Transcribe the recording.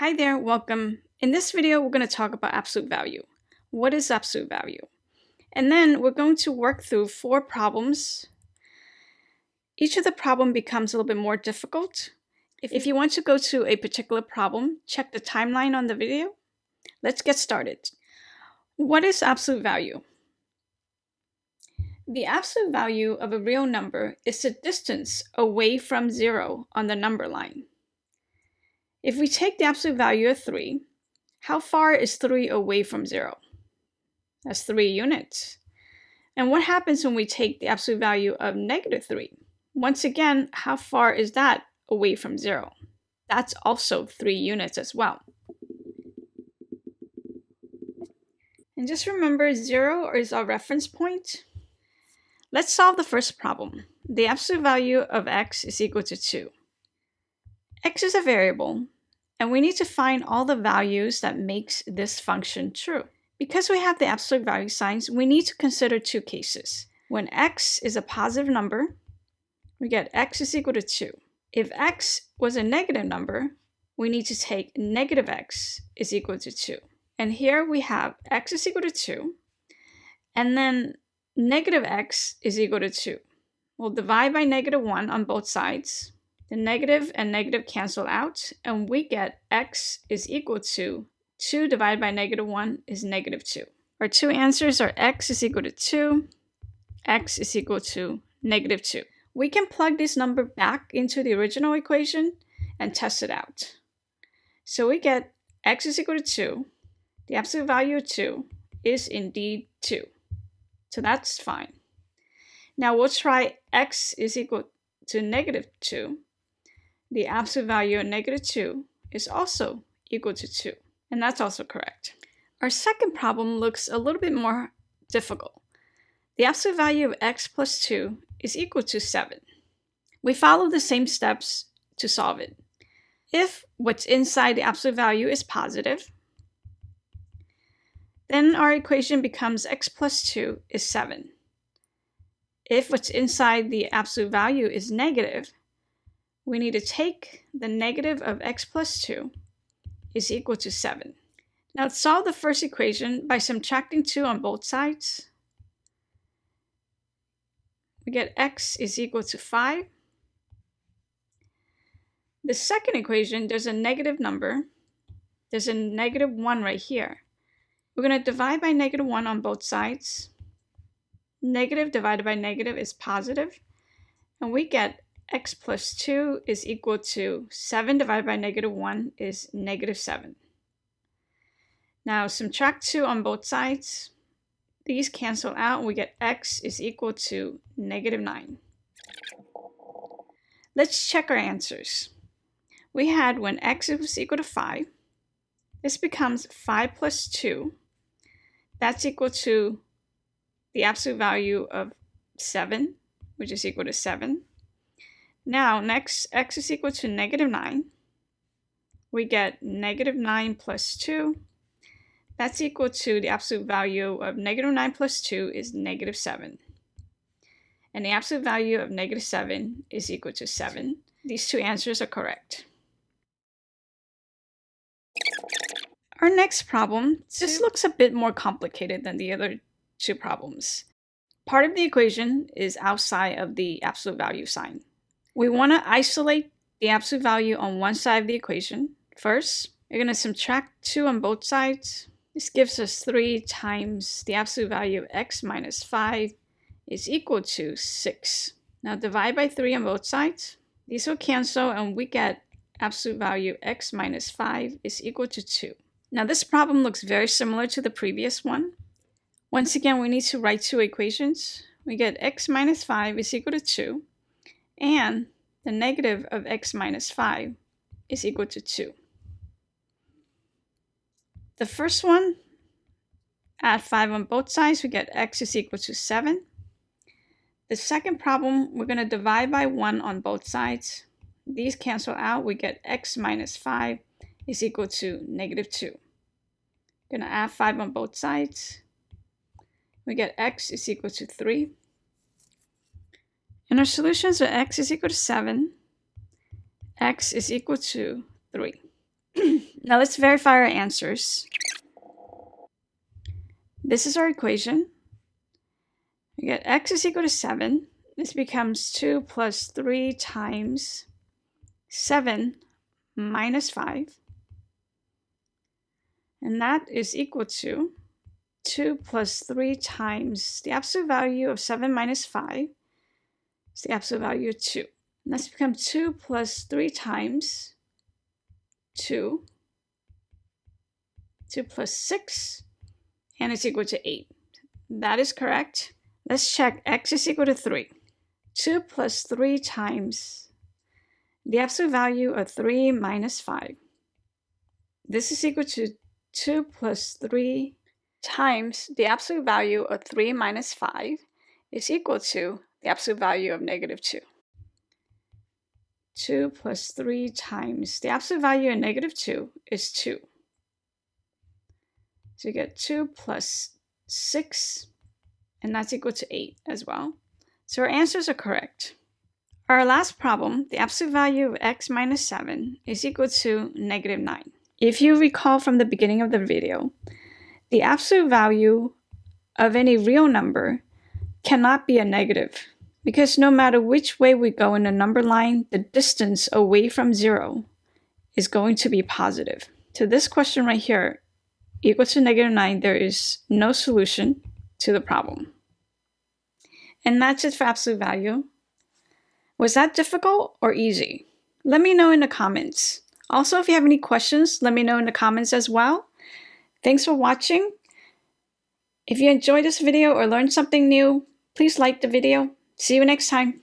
Hi there, welcome. In this video, we're going to talk about absolute value. What is absolute value? And then we're going to work through 4 problems. Each of the problem becomes a little bit more difficult. If you want to go to a particular problem, check the timeline on the video. Let's get started. What is absolute value? The absolute value of a real number is the distance away from 0 on the number line. If we take the absolute value of 3, how far is 3 away from 0? That's 3 units. And what happens when we take the absolute value of -3? Once again, how far is that away from 0? That's also 3 units as well. And just remember, 0 is our reference point. Let's solve the first problem. The absolute value of x is equal to 2. X is a variable, and we need to find all the values that makes this function true. Because we have the absolute value signs, we need to consider 2 cases. When x is a positive number, we get x is equal to 2. If x was a negative number, we need to take negative x is equal to 2. And here we have x is equal to 2, and then negative x is equal to 2. We'll divide by -1 on both sides. The negative and negative cancel out, and we get x is equal to 2 divided by -1 is -2. Our 2 answers are x is equal to 2, x is equal to -2. We can plug this number back into the original equation and test it out. So we get x is equal to 2. The absolute value of 2 is indeed 2. So that's fine. Now we'll try x is equal to -2. The absolute value of -2 is also equal to 2. And that's also correct. Our second problem looks a little bit more difficult. The absolute value of x plus 2 is equal to 7. We follow the same steps to solve it. If what's inside the absolute value is positive, then our equation becomes x plus 2 is 7. If what's inside the absolute value is negative, we need to take the negative of x plus 2 is equal to 7. Now let's solve the first equation by subtracting 2 on both sides. We get x is equal to 5. The second equation, there's a negative number. There's a -1 right here. We're going to divide by -1 on both sides. Negative divided by negative is positive. And we get x plus 2 is equal to 7 divided by -1 is -7. Now subtract 2 on both sides. These cancel out and we get x is equal to -9. Let's check our answers. We had when x was equal to 5. This becomes 5 plus 2. That's equal to the absolute value of 7, which is equal to 7. Now, next, x is equal to -9. We get -9 plus 2. That's equal to the absolute value of -9 plus 2 is -7. And the absolute value of -7 is equal to 7. These 2 answers are correct. Our next problem, this looks a bit more complicated than the other 2 problems. Part of the equation is outside of the absolute value sign. We want to isolate the absolute value on one side of the equation. First, we're going to subtract 2 on both sides. This gives us 3 times the absolute value of x minus 5 is equal to 6. Now divide by 3 on both sides. These will cancel and we get absolute value x minus 5 is equal to 2. Now this problem looks very similar to the previous one. Once again, we need to write 2 equations. We get x minus 5 is equal to 2, and the negative of x minus 5 is equal to 2. The first one, add 5 on both sides, we get x is equal to 7. The second problem, we're going to divide by 1 on both sides. These cancel out, we get x minus 5 is equal to -2. Going to add 5 on both sides. We get x is equal to 3. And our solutions are x is equal to 7, x is equal to 3. Now let's verify our answers. This is our equation. We get x is equal to 7. This becomes 2 plus 3 times 7 minus 5. And that is equal to 2 plus 3 times the absolute value of 7 minus 5 is the absolute value of 2. And that's become 2 plus 3 times 2. 2 plus 6, and it's equal to 8. That is correct. Let's check x is equal to 3. 2 plus 3 times the absolute value of 3 minus 5. This is equal to 2 plus 3 times the absolute value of 3 minus 5 is equal to the absolute value of negative 2. 2 plus 3 times the absolute value of negative 2 is 2. So you get 2 plus 6, and that's equal to 8 as well. So our answers are correct. Our last problem, the absolute value of x minus 7 is equal to negative 9. If you recall from the beginning of the video, the absolute value of any real number cannot be a negative, because no matter which way we go in the number line, the distance away from 0 is going to be positive. So this question right here, equal to negative 9, there is no solution to the problem. And that's it for absolute value. Was that difficult or easy? Let me know in the comments. Also, if you have any questions, let me know in the comments as well. Thanks for watching. If you enjoyed this video or learned something new, please like the video. See you next time.